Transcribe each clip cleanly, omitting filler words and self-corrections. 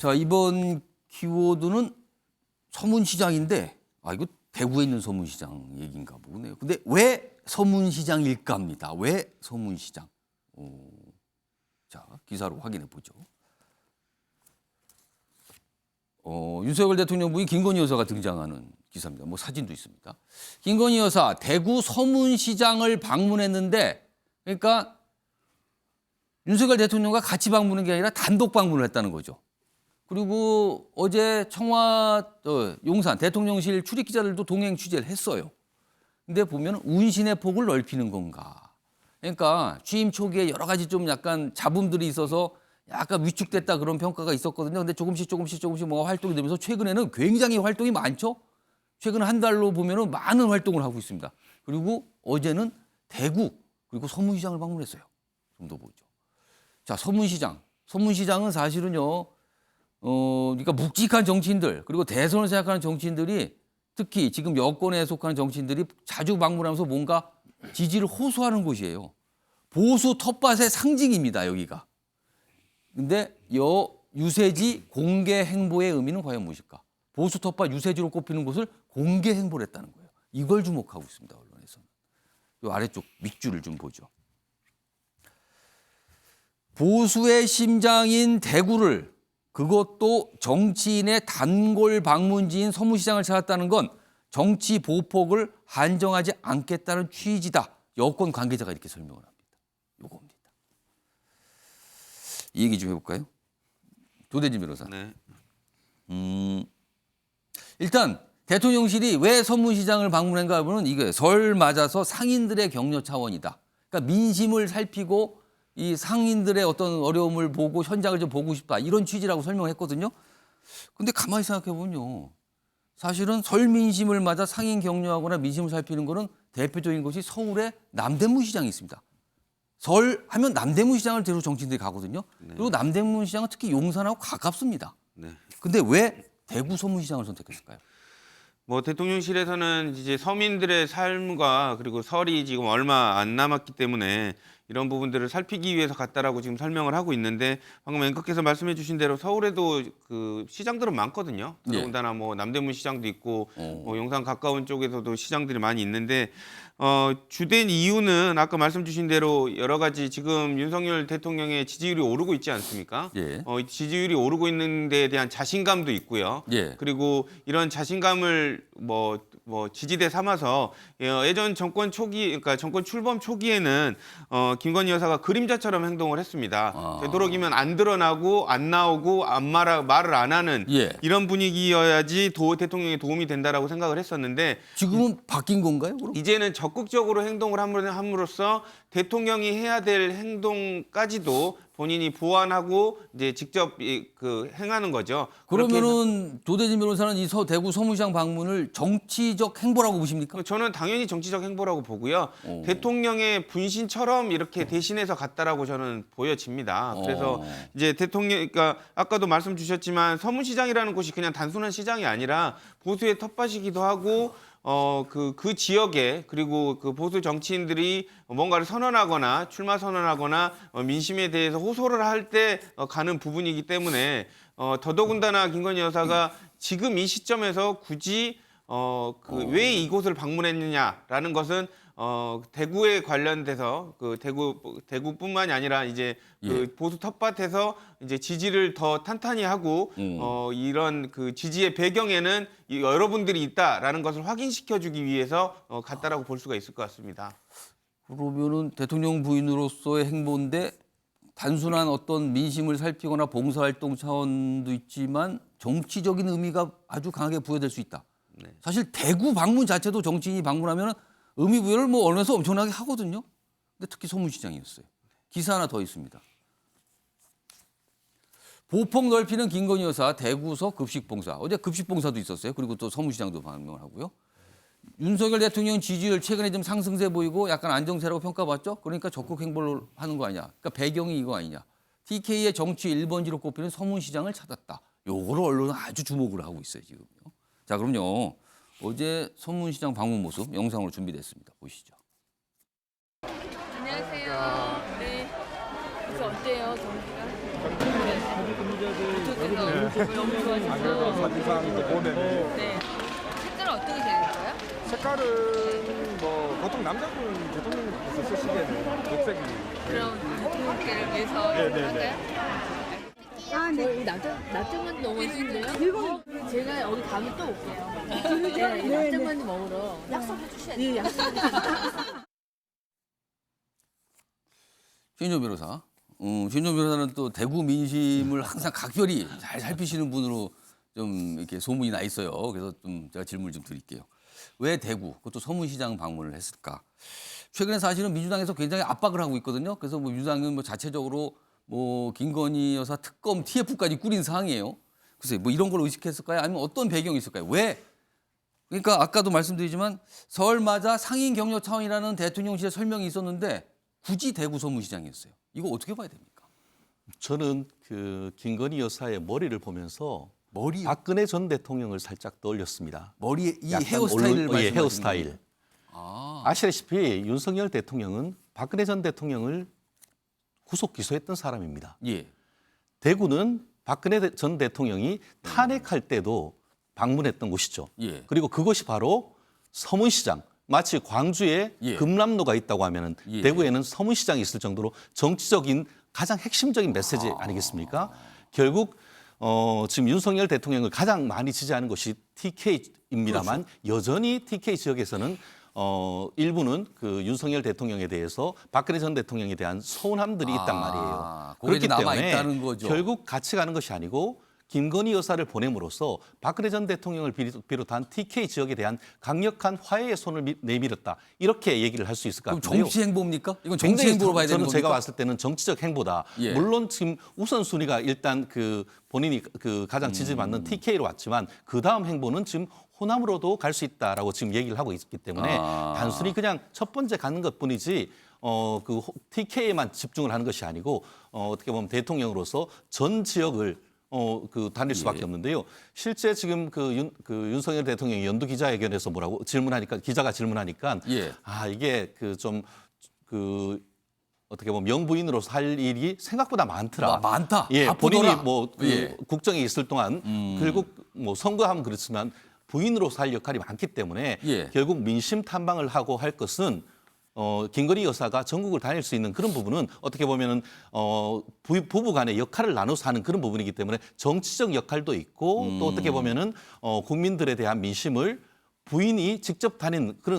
자, 이번 키워드는 서문시장인데, 이거 대구에 있는 서문시장 얘기인가 보네요. 근데 왜 서문시장일까입니다. 왜 서문시장? 자, 기사로 확인해 보죠. 윤석열 대통령 부인 김건희 여사가 등장하는 기사입니다. 뭐 사진도 있습니다. 김건희 여사 대구 서문시장을 방문했는데, 그러니까 윤석열 대통령과 같이 방문한 게 아니라 단독 방문을 했다는 거죠. 그리고 어제 용산 대통령실 출입 기자들도 동행 취재를 했어요. 근데 보면 운신의 폭을 넓히는 건가. 그러니까 취임 초기에 여러 가지 좀 약간 잡음들이 있어서 약간 위축됐다 그런 평가가 있었거든요. 근데 조금씩 뭔가 활동이 되면서 최근에는 굉장히 활동이 많죠. 최근 한 달로 보면은 많은 활동을 하고 있습니다. 그리고 어제는 대구 그리고 서문시장을 방문했어요. 좀 더 보죠. 자, 서문시장은 사실은요. 그러니까 묵직한 정치인들 그리고 대선을 생각하는 정치인들이 특히 지금 여권에 속하는 정치인들이 자주 방문하면서 뭔가 지지를 호소하는 곳이에요. 보수 텃밭의 상징입니다, 여기가. 근데 유세지 공개 행보의 의미는 과연 무엇일까? 보수 텃밭 유세지로 꼽히는 곳을 공개 행보를 했다는 거예요. 이걸 주목하고 있습니다, 언론에서는. 이 아래쪽 밑줄을 좀 보죠. 보수의 심장인 대구를 그것도 정치인의 단골 방문지인 서문시장을 찾았다는 건 정치 보폭을 한정하지 않겠다는 취지다. 여권 관계자가 이렇게 설명을 합니다. 요겁니다. 이 얘기 좀 해볼까요? 도대진 변호사. 네. 일단 대통령실이 왜 서문시장을 방문한가 하면 이거예요. 설 맞아서 상인들의 격려 차원이다. 그러니까 민심을 살피고 이 상인들의 어떤 어려움을 보고 현장을 좀 보고 싶다. 이런 취지라고 설명했거든요. 근데 가만히 생각해 보면요. 사실은 설 민심을 맞아 상인 격려하거나 민심을 살피는 거는 대표적인 것이 서울의 남대문 시장이 있습니다. 설 하면 남대문 시장을 대로 정치인들이 가거든요. 그리고 남대문 시장은 특히 용산하고 가깝습니다. 네. 근데 왜 대구 서문시장을 선택했을까요? 뭐 대통령실에서는 이제 서민들의 삶과 그리고 설이 지금 얼마 안 남았기 때문에 이런 부분들을 살피기 위해서 갔다라고 지금 설명을 하고 있는데 방금 앵커께서 말씀해 주신 대로 서울에도 그 시장들은 많거든요. 예. 더군다나 뭐 남대문 시장도 있고 뭐 용산 가까운 쪽에서도 시장들이 많이 있는데 주된 이유는 아까 말씀 주신 대로 여러 가지 지금 윤석열 대통령의 지지율이 오르고 있지 않습니까? 예. 지지율이 오르고 있는 데에 대한 자신감도 있고요. 예. 그리고 이런 자신감을 뭐 지지대 삼아서 예전 정권 초기, 그러니까 정권 출범 초기에는 김건희 여사가 그림자처럼 행동을 했습니다. 되도록이면 안 드러나고 안 나오고 말을 안 하는 예. 이런 분위기여야지 대통령에 도움이 된다라고 생각을 했었는데 지금은 바뀐 건가요? 그럼? 이제는 적극적으로 행동을 함으로써 대통령이 해야 될 행동까지도 본인이 보완하고 이제 직접 행하는 거죠. 그러면은 도대진 변호사는 이 대구 서문시장 방문을 정치적 행보라고 보십니까? 저는 당연히 정치적 행보라고 보고요. 대통령의 분신처럼 이렇게 대신해서 갔다라고 저는 보여집니다. 그래서 이제 그러니까 아까도 말씀 주셨지만 서문시장이라는 곳이 그냥 단순한 시장이 아니라 보수의 텃밭이기도 하고 그 지역에 그리고 그 보수 정치인들이 뭔가를 선언하거나 출마 선언하거나 민심에 대해서 호소를 할 때 가는 부분이기 때문에 더더군다나 김건희 여사가 지금 이 시점에서 굳이 왜 이곳을 방문했느냐라는 것은 대구에 관련돼서 그 대구뿐만이 아니라 이제 그 보수 텃밭에서 이제 지지를 더 탄탄히 하고 이런 그 지지의 배경에는 여러분들이 있다라는 것을 확인시켜주기 위해서 갔다라고 볼 수가 있을 것 같습니다. 그러면은 대통령 부인으로서의 행보인데 단순한 어떤 민심을 살피거나 봉사활동 차원도 있지만 정치적인 의미가 아주 강하게 부여될 수 있다. 네. 사실 대구 방문 자체도 정치인이 방문하면 의미 부여를 뭐 언론에서 엄청나게 하거든요. 근데 특히 서문시장이었어요. 기사 하나 더 있습니다. 보폭 넓히는 김건희 여사 대구서 급식봉사. 어제 급식봉사도 있었어요. 그리고 또 서문시장도 방문을 하고요. 윤석열 대통령 지지율 최근에 좀 상승세 보이고 약간 안정세라고 평가받죠. 그러니까 적극 행보를 하는 거 아니냐. 그러니까 배경이 이거 아니냐. TK의 정치 1번지로 꼽히는 서문시장을 찾았다. 요거를 언론은 아주 주목을 하고 있어요, 지금요. 자, 그럼요. 어제 서문시장 방문 모습 영상으로 준비됐습니다. 보시죠. 안녕하세요. 네. 요새 어때요, 경기가? 너무 좋아졌어. 사진상도 보면은 네. 색깔은 어떻게 되는 거예요? 색깔은 뭐 보통 남자분 대통령께서 쓰시기에는 녹색이 그럼 대통령께를 위해서 할까요? 아, 네. 이 납작만 너무 맛있는데요? 제가 여기 가면 또 올게요. 네, 납작만 먹으러 약속해 주셔야 돼요. 예, 약속. 최인정 변호사. 최인정 변호사는 또 대구 민심을 항상 각별히 잘 살피시는 분으로 좀 이렇게 소문이 나 있어요. 그래서 좀 제가 질문을 좀 드릴게요. 왜 대구, 그것도 서문시장 방문을 했을까? 최근에 사실은 민주당에서 굉장히 압박을 하고 있거든요. 그래서 뭐 민주당은 뭐 자체적으로 뭐 김건희 여사 특검 TF까지 꾸린 상황이에요. 글쎄 뭐 이런 걸 의식했을까요? 아니면 어떤 배경이 있을까요? 왜? 그러니까 아까도 말씀드리지만 설 맞아 상인 격려 차원이라는 대통령실의 설명이 있었는데 굳이 대구 서문시장이었어요. 이거 어떻게 봐야 됩니까? 저는 그 김건희 여사의 머리를 보면서 머리 박근혜 전 대통령을 살짝 떠올렸습니다. 머리에 이 약간 헤어스타일을 예, 말씀하시는 헤어스타일. 거예요? 아, 아시다시피 윤석열 대통령은 박근혜 전 대통령을 구속 기소했던 사람입니다. 예. 대구는 박근혜 전 대통령이 탄핵할 때도 방문했던 곳이죠. 예. 그리고 그것이 바로 서문시장. 마치 광주에 예. 금남로가 있다고 하면은 예. 대구에는 서문시장이 있을 정도로 정치적인 가장 핵심적인 메시지 아니겠습니까? 결국 지금 윤석열 대통령을 가장 많이 지지하는 것이 TK입니다만 그렇죠. 여전히 TK 지역에서는 일부는 그 윤석열 대통령에 대해서 박근혜 전 대통령에 대한 서운함들이 있단 말이에요. 그게 이제 남아 있다는 거죠. 결국 같이 가는 것이 아니고 김건희 여사를 보냄으로써 박근혜 전 대통령을 비롯한 TK 지역에 대한 강력한 화해의 손을 내밀었다. 이렇게 얘기를 할 수 있을 것 그럼 같은데요. 정치 행보입니까? 이건 정치 굉장히 행보로 봐야 되는 저는 겁니까? 제가 봤을 때는 정치적 행보다. 예. 물론 지금 우선순위가 일단 그 본인이 그 가장 지지받는 TK로 왔지만 그 다음 행보는 지금 호남으로도 갈 수 있다라고 지금 얘기를 하고 있기 때문에 단순히 그냥 첫 번째 가는 것뿐이지 그 TK에만 집중을 하는 것이 아니고 어떻게 보면 대통령으로서 전 지역을 다닐 수밖에 없는데요. 실제 지금 그 윤석열 대통령이 연두 기자회견에서 뭐라고 기자가 질문하니까 예. 이게 어떻게 보면 명부인으로서 할 일이 생각보다 많더라. 많다. 예, 바쁘더라. 본인이 예. 국정에 있을 동안 결국 뭐 선거하면 그렇지만 부인으로서 할 역할이 많기 때문에 예. 결국 민심 탐방을 하고 할 것은 김건희 여사가 전국을 다닐 수 있는 그런 부분은 어떻게 보면은 부부 간의 역할을 나눠서 하는 그런 부분이기 때문에 정치적 역할도 있고 또 어떻게 보면은 국민들에 대한 민심을 부인이 직접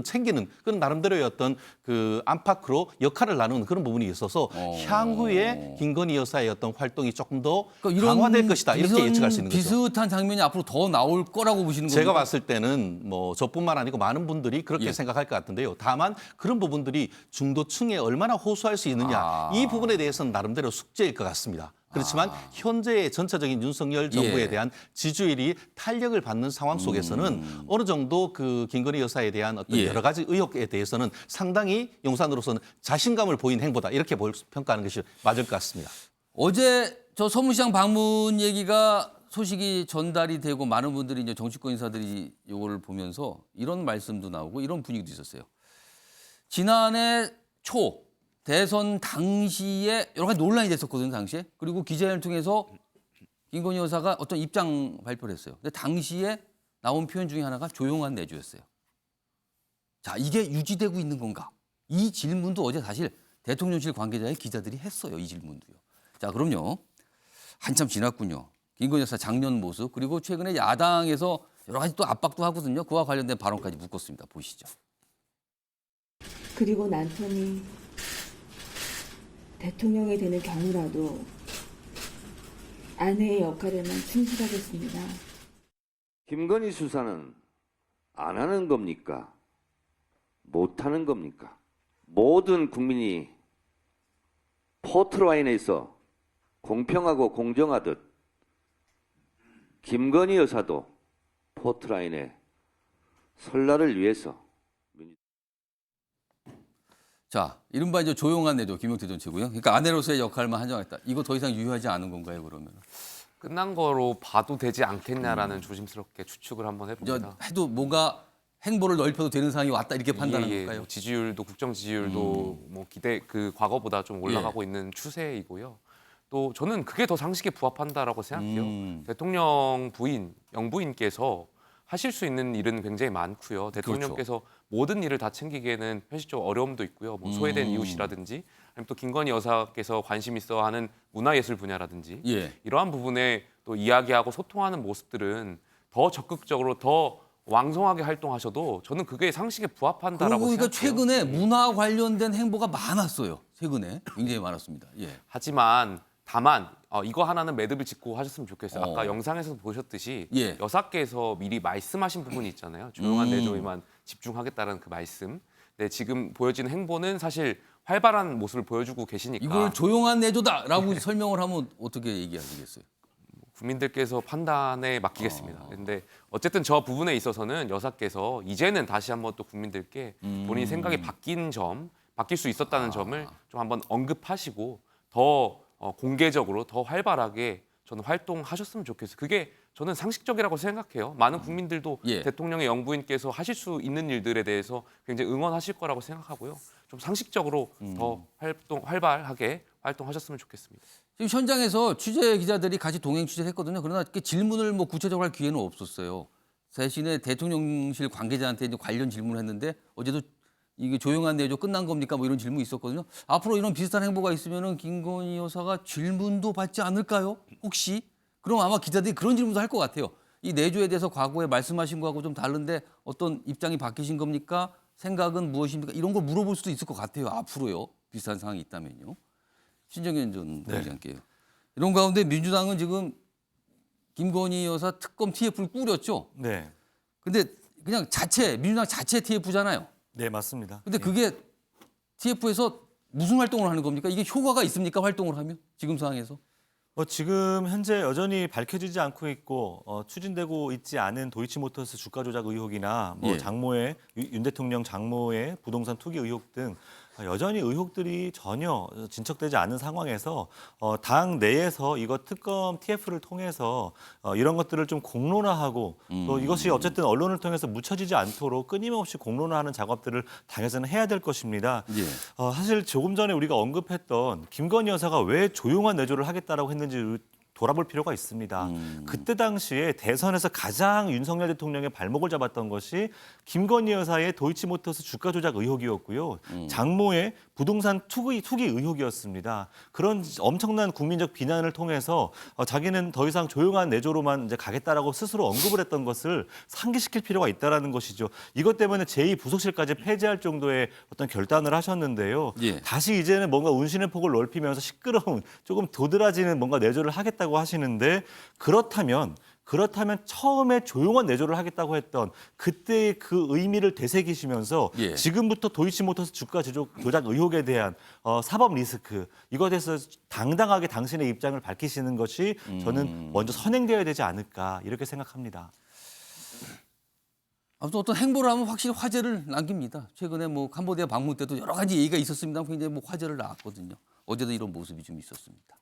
챙기는 그런 나름대로의 어떤 그 안팎으로 역할을 나누는 그런 부분이 있어서 향후에 김건희 여사의 어떤 활동이 조금 더 그러니까 강화될 것이다 이렇게 예측할 수 있는 거죠. 비슷한 장면이 앞으로 더 나올 거라고 보시는 거죠? 제가 봤을 때는 뭐 저뿐만 아니고 많은 분들이 그렇게 예. 생각할 것 같은데요. 다만 그런 부분들이 중도층에 얼마나 호소할 수 있느냐 이 부분에 대해서는 나름대로 숙제일 것 같습니다. 그렇지만 현재의 전체적인 윤석열 정부에 예. 대한 지지율이 탄력을 받는 상황 속에서는 어느 정도 그 김건희 여사에 대한 어떤 예. 여러 가지 의혹에 대해서는 상당히 용산으로서는 자신감을 보인 행보다 이렇게 평가하는 것이 맞을 것 같습니다. 어제 저 서문시장 방문 얘기가 소식이 전달이 되고 많은 분들이 이제 정치권 인사들이 이거를 보면서 이런 말씀도 나오고 이런 분위기도 있었어요. 지난해 초 대선 당시에 여러 가지 논란이 됐었거든요, 당시에. 그리고 기자회견을 통해서 김건희 여사가 어떤 입장 발표를 했어요. 근데 당시에 나온 표현 중에 하나가 조용한 내주였어요. 자, 이게 유지되고 있는 건가? 이 질문도 어제 사실 대통령실 관계자의 기자들이 했어요, 이 질문도요. 자, 그럼요. 한참 지났군요. 김건희 여사 작년 모습 그리고 최근에 야당에서 여러 가지 또 압박도 하거든요. 그와 관련된 발언까지 묶었습니다. 보시죠. 그리고 남편이 대통령이 되는 경우라도 아내의 역할에만 충실하겠습니다. 김건희 수사는 안 하는 겁니까? 못 하는 겁니까? 모든 국민이 포트라인에 있어 공평하고 공정하듯 김건희 여사도 포트라인에 설날을 위해서 자, 이른바 이제 조용한 내조 김용태 전 최고요. 그러니까 아내로서의 역할만 한정했다. 이거 더 이상 유효하지 않은 건가요, 그러면? 끝난 거로 봐도 되지 않겠냐라는 조심스럽게 추측을 한번 해봅니다. 해도 뭔가 행보를 넓혀도 되는 상황이 왔다 이렇게 판단하는 예, 걸까요? 뭐 지지율도 국정 지지율도 뭐 기대 그 과거보다 좀 올라가고 예. 있는 추세이고요. 또 저는 그게 더 상식에 부합한다라고 생각해요. 음. 대통령 부인, 영부인께서 하실 수 있는 일은 굉장히 많고요. 대통령께서 모든 일을 다 챙기기에는 현실적으로 어려움도 있고요. 뭐 소외된 이웃이라든지 아니면 또 김건희 여사께서 관심 있어 하는 문화예술 분야라든지 예. 이러한 부분에 또 이야기하고 소통하는 모습들은 더 적극적으로 더 왕성하게 활동하셔도 저는 그게 상식에 부합한다라고 그리고 그러니까 생각해요. 최근에 문화 관련된 행보가 많았어요. 최근에 굉장히 많았습니다. 예. 하지만 다만 이거 하나는 매듭을 짓고 하셨으면 좋겠어요. 아까 어. 영상에서 보셨듯이 예. 여사께서 미리 말씀하신 부분이 있잖아요. 조용한 음. 내조에만 집중하겠다는 그 말씀. 근데 지금 보여지는 행보는 사실 활발한 모습을 보여주고 계시니까 이걸 조용한 내조다라고 설명을 하면 어떻게 얘기하시겠어요? 국민들께서 판단에 맡기겠습니다. 근데 어쨌든 저 부분에 있어서는 여사께서 이제는 다시 한번 또 국민들께 본인 생각이 바뀐 점, 바뀔 수 있었다는 점을 좀 한번 언급하시고 더 공개적으로 더 활발하게 저는 활동하셨으면 좋겠어요. 그게 저는 상식적이라고 생각해요. 많은 국민들도 예. 대통령의 영부인께서 하실 수 있는 일들에 대해서 굉장히 응원하실 거라고 생각하고요. 좀 상식적으로 더 활발하게 활동하셨으면 좋겠습니다. 지금 현장에서 취재 기자들이 같이 동행 취재를 했거든요. 그러나 이렇게 질문을 뭐 구체적으로 할 기회는 없었어요. 대신에 대통령실 관계자한테 이제 관련 질문을 했는데 어제도 이게 조용한 내조 끝난 겁니까? 뭐 이런 질문이 있었거든요. 앞으로 이런 비슷한 행보가 있으면은 김건희 여사가 질문도 받지 않을까요? 혹시? 그럼 아마 기자들이 그런 질문도 할 것 같아요. 이 내조에 대해서 과거에 말씀하신 거하고 좀 다른데 어떤 입장이 바뀌신 겁니까? 생각은 무엇입니까? 이런 걸 물어볼 수도 있을 것 같아요. 앞으로요. 비슷한 상황이 있다면요. 신정현 전 부장께요. 이런 가운데 민주당은 지금 김건희 여사 특검 TF를 꾸렸죠. 네, 근데 그냥 민주당 자체 TF잖아요. 네 맞습니다. 근데 그게 TF에서 무슨 활동을 하는 겁니까? 이게 효과가 있습니까? 활동을 하면 지금 상황에서? 지금 현재 여전히 밝혀지지 않고 있고 추진되고 있지 않은 도이치모터스 주가 조작 의혹이나 뭐 예. 장모의 윤 대통령 장모의 부동산 투기 의혹 등 여전히 의혹들이 전혀 진척되지 않은 상황에서 당 내에서 이거 특검 TF를 통해서 이런 것들을 좀 공론화하고 또 이것이 어쨌든 언론을 통해서 묻혀지지 않도록 끊임없이 공론화하는 작업들을 당에서는 해야 될 것입니다. 예. 사실 조금 전에 우리가 언급했던 김건희 여사가 왜 조용한 내조를 하겠다라고 했는지 돌아볼 필요가 있습니다. 그때 당시에 대선에서 가장 윤석열 대통령의 발목을 잡았던 것이 김건희 여사의 도이치모터스 주가 조작 의혹이었고요. 장모의 부동산 투기 의혹이었습니다. 그런 엄청난 국민적 비난을 통해서 자기는 더 이상 조용한 내조로만 이제 가겠다라고 스스로 언급을 했던 것을 상기시킬 필요가 있다라는 것이죠. 이것 때문에 제2부속실까지 폐지할 정도의 어떤 결단을 하셨는데요. 예. 다시 이제는 뭔가 운신의 폭을 넓히면서 시끄러운 조금 도드라지는 뭔가 내조를 하겠다고 하시는데 그렇다면 처음에 조용한 내조를 하겠다고 했던 그때의 그 의미를 되새기시면서 예. 지금부터 도이치모터스 주가 조작 의혹에 대한 사법 리스크 이것에 대해서 당당하게 당신의 입장을 밝히시는 것이 저는 먼저 선행되어야 되지 않을까 이렇게 생각합니다. 아무튼 어떤 행보를 하면 확실히 화제를 남깁니다. 최근에 뭐 캄보디아 방문 때도 여러 가지 얘기가 있었습니다. 굉장히 뭐 화제를 낳았거든요. 어제도 이런 모습이 좀 있었습니다.